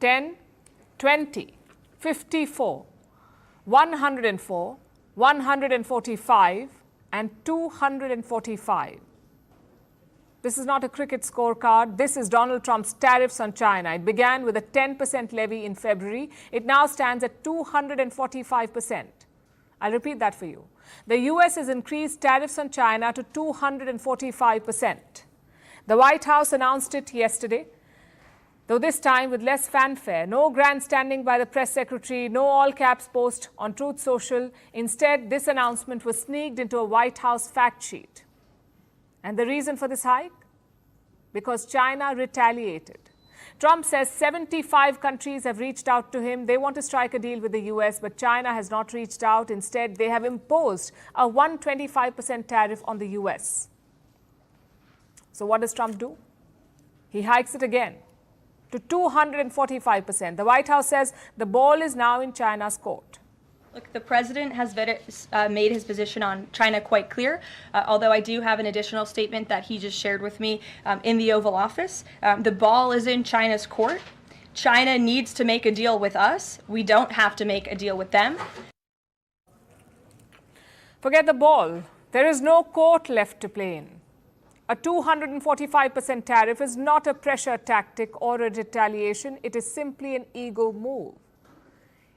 10, 20, 54, 104, 145 and 245. This is not a cricket scorecard. This is Donald Trump's tariffs on China. It began with a 10% levy in February. It now stands at 245%. I'll repeat that for you. The US has increased tariffs on China to 245%. The White House announced it yesterday, though this time with less fanfare. No grandstanding by the press secretary, no all-caps post on Truth Social. Instead, this announcement was sneaked into a White House fact sheet. And the reason for this hike? Because China retaliated. Trump says 75 countries have reached out to him. They want to strike a deal with the US, but China has not reached out. Instead, they have imposed a 125% tariff on the US. So what does Trump do? He hikes it again to 245%. The White House says the ball is now in China's court. Look, the president has made his position on China quite clear, although I do have an additional statement that he just shared with me in the Oval Office. The ball is in China's court. China needs to make a deal with us. We don't have to make a deal with them. Forget the ball. There is no court left to play in. A 245% tariff is not a pressure tactic or a retaliation. It is simply an ego move.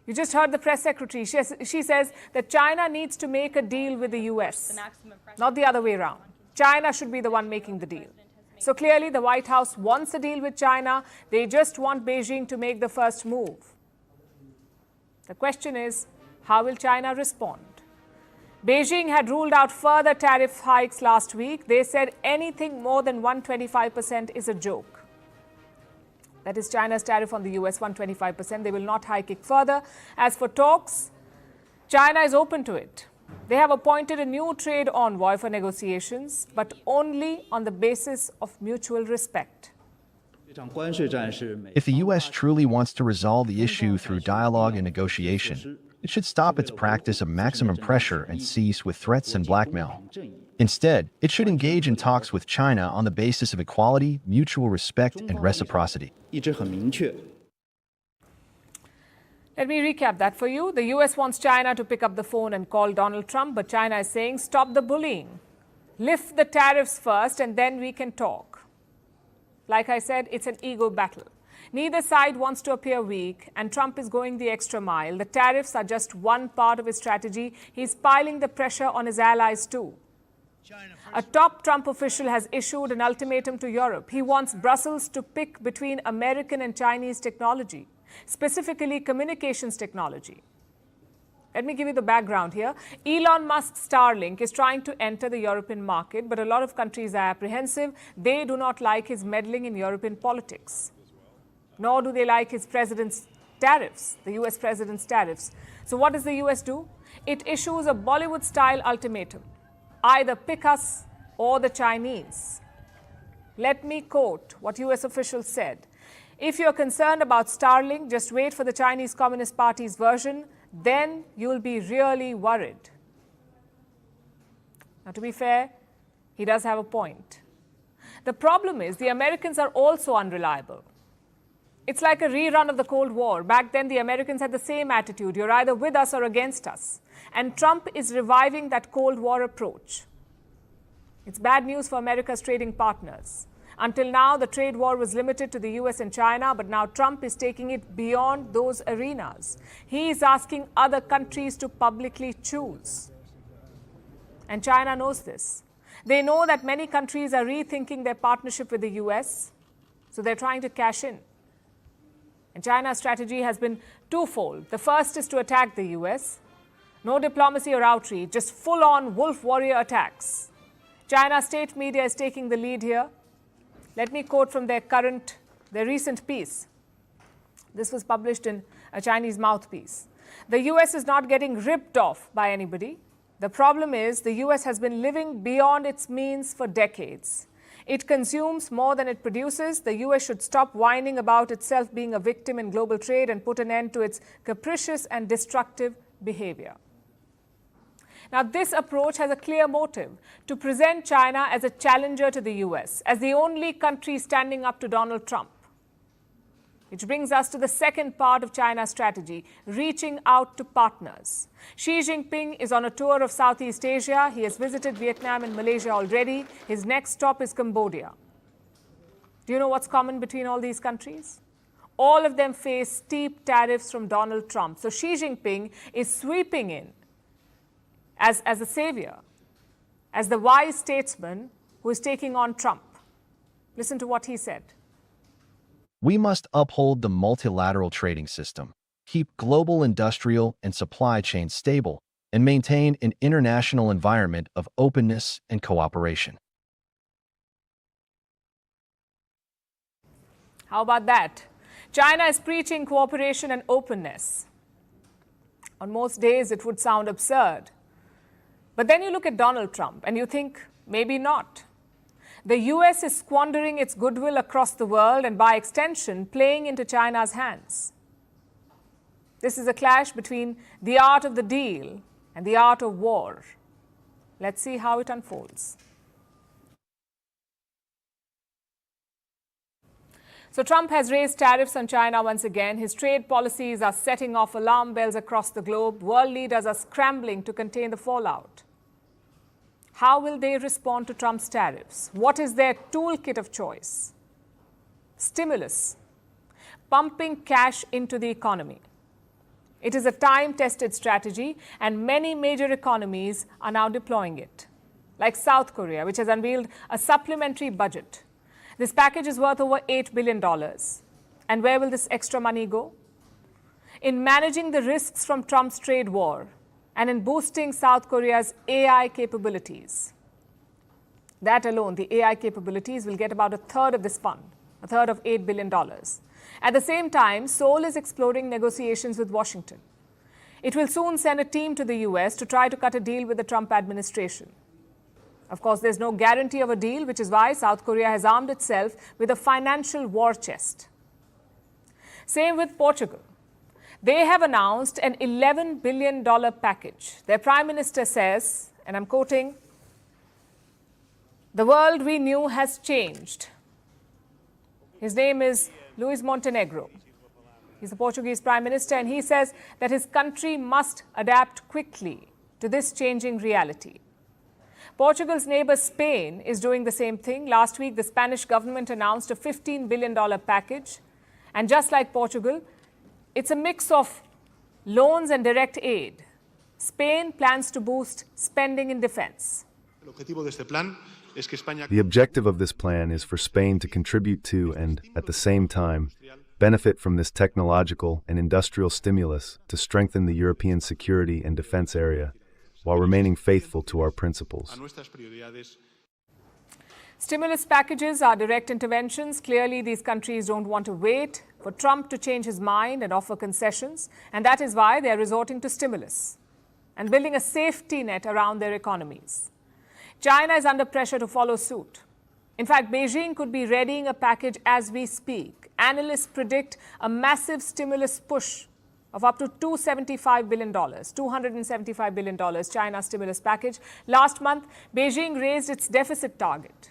You just heard the press secretary. She says that China needs to make a deal with the US, not the other way around. China should be the one making the deal. So clearly the White House wants a deal with China. They just want Beijing to make the first move. The question is, how will China respond? Beijing had ruled out further tariff hikes last week. They said anything more than 125% is a joke. That is China's tariff on the US, 125%. They will not hike it further. As for talks, China is open to it. They have appointed a new trade envoy for negotiations, but only on the basis of mutual respect. If the US truly wants to resolve the issue through dialogue and negotiation, it should stop its practice of maximum pressure and cease with threats and blackmail. Instead, it should engage in talks with China on the basis of equality, mutual respect, and reciprocity. Let me recap that for you. The US wants China to pick up the phone and call Donald Trump, but China is saying, stop the bullying. Lift the tariffs first, and then we can talk. Like I said, it's an ego battle. Neither side wants to appear weak, and Trump is going the extra mile. The tariffs are just one part of his strategy. He's piling the pressure on his allies too. A top Trump official has issued an ultimatum to Europe. He wants Brussels to pick between American and Chinese technology, specifically communications technology. Let me give you the background here. Elon Musk's Starlink is trying to enter the European market, but a lot of countries are apprehensive. They do not like his meddling in European politics, nor do they like his president's tariffs, the US president's tariffs. So what does the US do? It issues a Bollywood-style ultimatum. Either pick us or the Chinese. Let me quote what US officials said. If you're concerned about Starlink, just wait for the Chinese Communist Party's version, then you'll be really worried. Now, to be fair, he does have a point. The problem is the Americans are also unreliable. It's like a rerun of the Cold War. Back then, the Americans had the same attitude. You're either with us or against us. And Trump is reviving that Cold War approach. It's bad news for America's trading partners. Until now, the trade war was limited to the US and China, but now Trump is taking it beyond those arenas. He is asking other countries to publicly choose. And China knows this. They know that many countries are rethinking their partnership with the US, so they're trying to cash in. And China's strategy has been twofold. The first is to attack the US. No diplomacy or outreach, just full-on wolf warrior attacks. China's state media is taking the lead here. Let me quote from their recent piece. This was published in a Chinese mouthpiece. The US is not getting ripped off by anybody. The problem is the US has been living beyond its means for decades. It consumes more than it produces. The US should stop whining about itself being a victim in global trade and put an end to its capricious and destructive behavior. Now, this approach has a clear motive: to present China as a challenger to the US, as the only country standing up to Donald Trump. Which brings us to the second part of China's strategy, reaching out to partners. Xi Jinping is on a tour of Southeast Asia. He has visited Vietnam and Malaysia already. His next stop is Cambodia. Do you know what's common between all these countries? All of them face steep tariffs from Donald Trump. So Xi Jinping is sweeping in as a savior, as the wise statesman who is taking on Trump. Listen to what he said. We must uphold the multilateral trading system, keep global industrial and supply chains stable, and maintain an international environment of openness and cooperation. How about that? China is preaching cooperation and openness. On most days, it would sound absurd. But then you look at Donald Trump and you think, maybe not. The US is squandering its goodwill across the world and by extension, playing into China's hands. This is a clash between the art of the deal and the art of war. Let's see how it unfolds. So Trump has raised tariffs on China once again. His trade policies are setting off alarm bells across the globe. World leaders are scrambling to contain the fallout. How will they respond to Trump's tariffs? What is their toolkit of choice? Stimulus, pumping cash into the economy. It is a time-tested strategy, and many major economies are now deploying it, like South Korea, which has unveiled a supplementary budget. This package is worth over $8 billion. And where will this extra money go? In managing the risks from Trump's trade war and in boosting South Korea's AI capabilities. That alone, the AI capabilities, will get about a third of this fund, a third of $8 billion. At the same time, Seoul is exploring negotiations with Washington. It will soon send a team to the US to try to cut a deal with the Trump administration. Of course, there's no guarantee of a deal, which is why South Korea has armed itself with a financial war chest. Same with Portugal. They have announced an $11 billion package. Their prime minister says, and I'm quoting, "The world we knew has changed." His name is Luis Montenegro. He's the Portuguese prime minister, and he says that his country must adapt quickly to this changing reality. Portugal's neighbor Spain is doing the same thing. Last week, the Spanish government announced a $15 billion package. And just like Portugal, it's a mix of loans and direct aid. Spain plans to boost spending in defense. The objective of this plan is for Spain to contribute to and, at the same time, benefit from this technological and industrial stimulus to strengthen the European security and defense area, while remaining faithful to our principles. Stimulus packages are direct interventions. Clearly, these countries don't want to wait for Trump to change his mind and offer concessions, and that is why they are resorting to stimulus and building a safety net around their economies. China is under pressure to follow suit. In fact, Beijing could be readying a package as we speak. Analysts predict a massive stimulus push of up to $275 billion, $275 billion China stimulus package. Last month, Beijing raised its deficit target.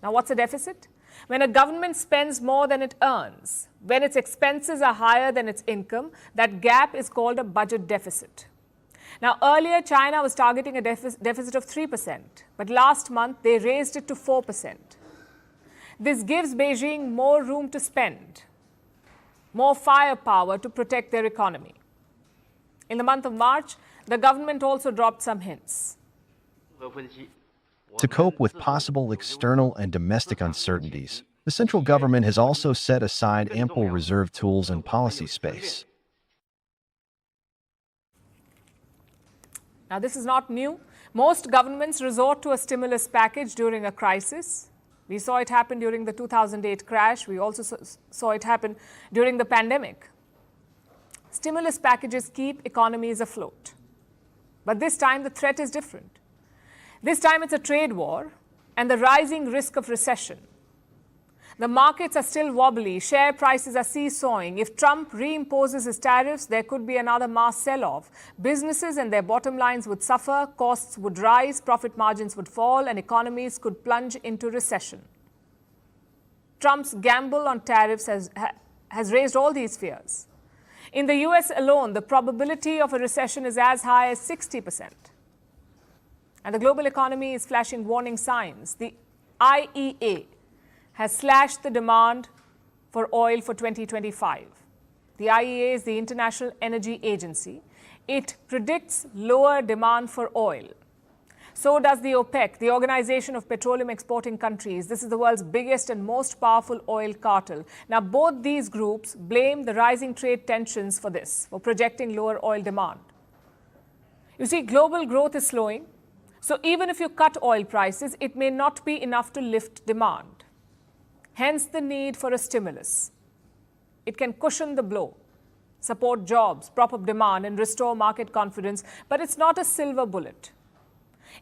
Now, what's a deficit? When a government spends more than it earns, when its expenses are higher than its income, that gap is called a budget deficit. Now, earlier, China was targeting a deficit of 3%, but last month, they raised it to 4%. This gives Beijing more room to spend, more firepower to protect their economy. In the month of March, the government also dropped some hints. To cope with possible external and domestic uncertainties, the central government has also set aside ample reserve tools and policy space. Now, this is not new. Most governments resort to a stimulus package during a crisis. We saw it happen during the 2008 crash. We also saw it happen during the pandemic. Stimulus packages keep economies afloat. But this time, the threat is different. This time, it's a trade war and the rising risk of recession. The markets are still wobbly. Share prices are seesawing. If Trump reimposes his tariffs, there could be another mass sell-off. Businesses and their bottom lines would suffer, costs would rise, profit margins would fall, and economies could plunge into recession. Trump's gamble on tariffs has raised all these fears. In the US alone, the probability of a recession is as high as 60%. And the global economy is flashing warning signs. The IEA has slashed the demand for oil for 2025. The IEA is the International Energy Agency. It predicts lower demand for oil. So does the OPEC, the Organization of Petroleum Exporting Countries. This is the world's biggest and most powerful oil cartel. Now, both these groups blame the rising trade tensions for this, for projecting lower oil demand. You see, global growth is slowing. So even if you cut oil prices, it may not be enough to lift demand. Hence the need for a stimulus. It can cushion the blow, support jobs, prop up demand, and restore market confidence, but it's not a silver bullet.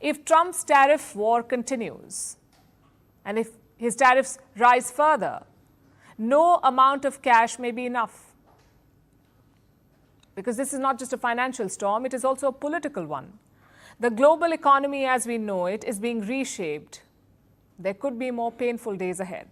If Trump's tariff war continues, and if his tariffs rise further, no amount of cash may be enough. Because this is not just a financial storm, it is also a political one. The global economy as we know it is being reshaped. There could be more painful days ahead.